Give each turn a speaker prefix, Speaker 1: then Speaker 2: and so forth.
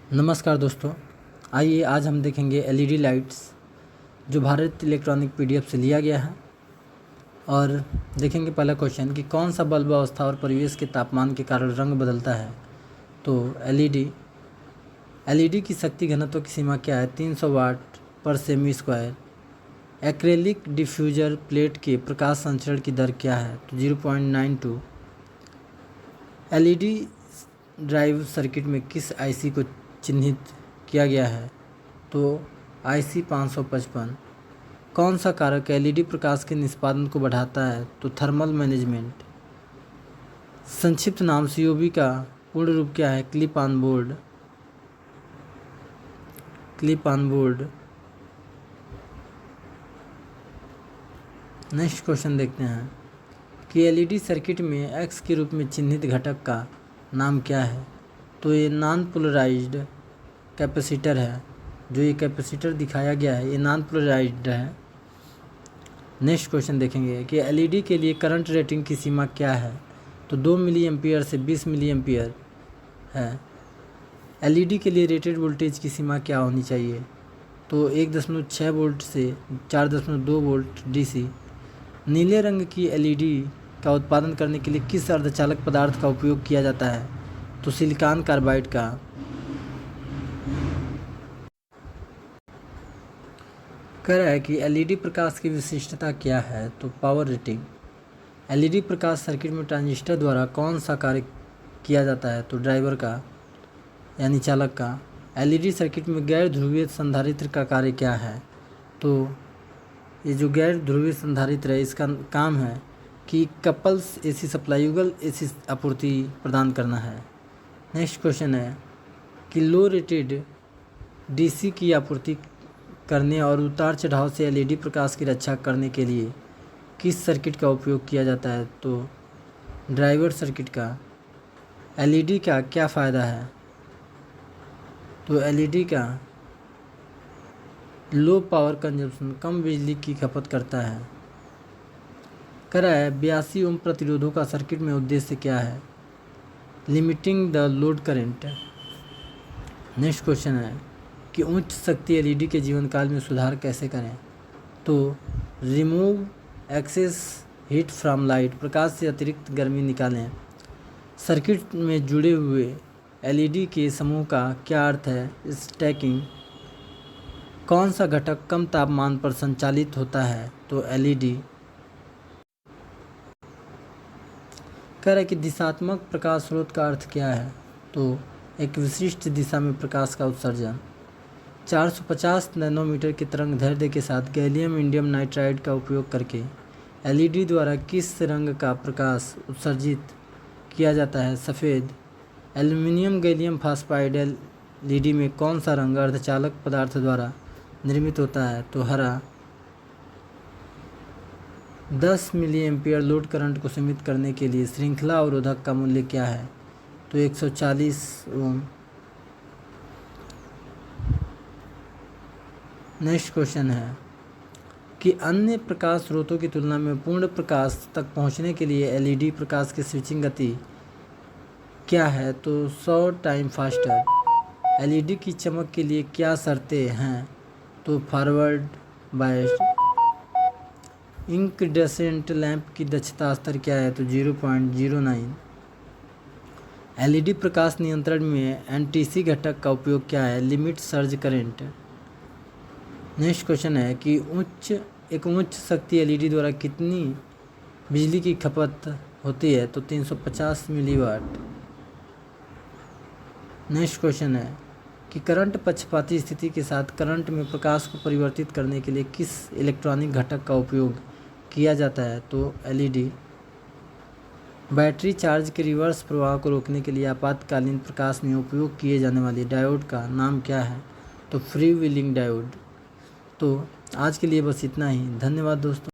Speaker 1: नमस्कार दोस्तों, आइए आज हम देखेंगे एलईडी लाइट्स जो भारत इलेक्ट्रॉनिक पीडीएफ से लिया गया है। और देखेंगे पहला क्वेश्चन कि कौन सा बल्ब अवस्था और परिवेश के तापमान के कारण रंग बदलता है। तो एलईडी की शक्ति घनत्व की सीमा क्या है? 300 वाट पर semi square. Acrylic diffuser plate के प्रकाश संचरण की दर क्या है? तो 0.92। एलईडी ड्राइव सर्किट में किस आईसी को चिन्हित किया गया है? तो IC 555। कौन सा कारक एलईडी प्रकाश के निष्पादन को बढ़ाता है? तो थर्मल मैनेजमेंट। संक्षिप्त नाम COB का पूर्ण रूप क्या है? Clip on board. Next question देखते हैं कि एलईडी सर्किट में X के रूप में चिन्हित घटक का नाम क्या है? तो ये नॉन पोलराइज्ड कैपेसिटर है। जो ये कैपेसिटर दिखाया गया है ये नॉन पोलराइज्ड है। नेक्स्ट क्वेश्चन देखेंगे कि एलईडी के लिए करंट रेटिंग की सीमा क्या है? तो 2 मिली एम्पियर से 20 मिली एम्पियर है। एलईडी के लिए रेटेड वोल्टेज की सीमा क्या होनी चाहिए? तो 1.6 वोल्ट से 4.2 वोल्ट DC। नीले रंग की एलईडी का उत्पादन करने के लिए किस अर्धचालक पदार्थ का उपयोग किया जाता है? तो सिलिकॉन कार्बाइड का। कह रहा है कि एलईडी प्रकाश की विशिष्टता क्या है? तो पावर रेटिंग। एलईडी प्रकाश सर्किट में ट्रांजिस्टर द्वारा कौन सा कार्य किया जाता है? तो ड्राइवर का यानी चालक का। एलईडी सर्किट में गैर ध्रुवीय संधारित्र का कार्य क्या है? तो ये जो गैर ध्रुवीय संधारित्र है इसका काम है कि कपल्स AC सप्लाई युगल AC आपूर्ति प्रदान करना है। नेक्स्ट क्वेश्चन है कि लो रेटेड DC की आपूर्ति करने और उतार चढ़ाव से एलईडी प्रकाश की रक्षा करने के लिए किस सर्किट का उपयोग किया जाता है? तो ड्राइवर सर्किट का। एलईडी का क्या फ़ायदा है? तो एलईडी का लो पावर कंजप्शन, कम बिजली की खपत करता है। कह रहा है 82 ओम प्रतिरोधों का सर्किट में उद्देश्य क्या है? Limiting the load current. Next question है कि उच्च शक्ति एलईडी के जीवन काल में सुधार कैसे करें? तो remove excess heat from light, प्रकाश से अतिरिक्त गर्मी निकालें। सर्किट में जुड़े हुए एलईडी के समूह का क्या अर्थ है? स्टैकिंग। कौन सा घटक कम तापमान पर संचालित होता है? तो एलईडी। कह रहा है कि दिशात्मक प्रकाश स्रोत का अर्थ क्या है? तो एक विशिष्ट दिशा में प्रकाश का उत्सर्जन। 450 नैनोमीटर के तरंग दैर्ध्य के साथ गैलियम इंडियम नाइट्राइड का उपयोग करके एलईडी द्वारा किस रंग का प्रकाश उत्सर्जित किया जाता है? सफ़ेद। एल्युमिनियम गैलियम फास्फाइड एलईडी में कौन सा रंग अर्धचालक पदार्थ द्वारा निर्मित होता है? तो हरा। 10 मिली एम्पियर लोड करंट को सीमित करने के लिए श्रृंखला अवरोधक का मूल्य क्या है? तो 140 ओम। नेक्स्ट क्वेश्चन है कि अन्य प्रकाश स्रोतों की तुलना में पूर्ण प्रकाश तक पहुंचने के लिए एलईडी प्रकाश की स्विचिंग गति क्या है? तो 100 टाइम फास्टर। एलईडी की चमक के लिए क्या शर्तें हैं? तो फॉरवर्ड बायस्ड। इंकडेसेंट लैंप की दक्षता स्तर क्या है? तो 0.09। एलईडी प्रकाश नियंत्रण में NTC घटक का उपयोग क्या है? Limit surge current. Next question है कि एक उच्च शक्ति एलईडी द्वारा कितनी बिजली की खपत होती है? तो 350 मिलीवाट। नेक्स्ट क्वेश्चन है कि करंट पक्षपाती स्थिति के साथ करंट में प्रकाश को परिवर्तित करने के लिए किस इलेक्ट्रॉनिक घटक का उपयोग किया जाता है? तो एलईडी। बैटरी चार्ज के रिवर्स प्रवाह को रोकने के लिए आपातकालीन प्रकाश में उपयोग किए जाने वाले डायोड का नाम क्या है? तो फ्री व्हीलिंग डायोड। तो आज के लिए बस इतना ही। धन्यवाद दोस्तों।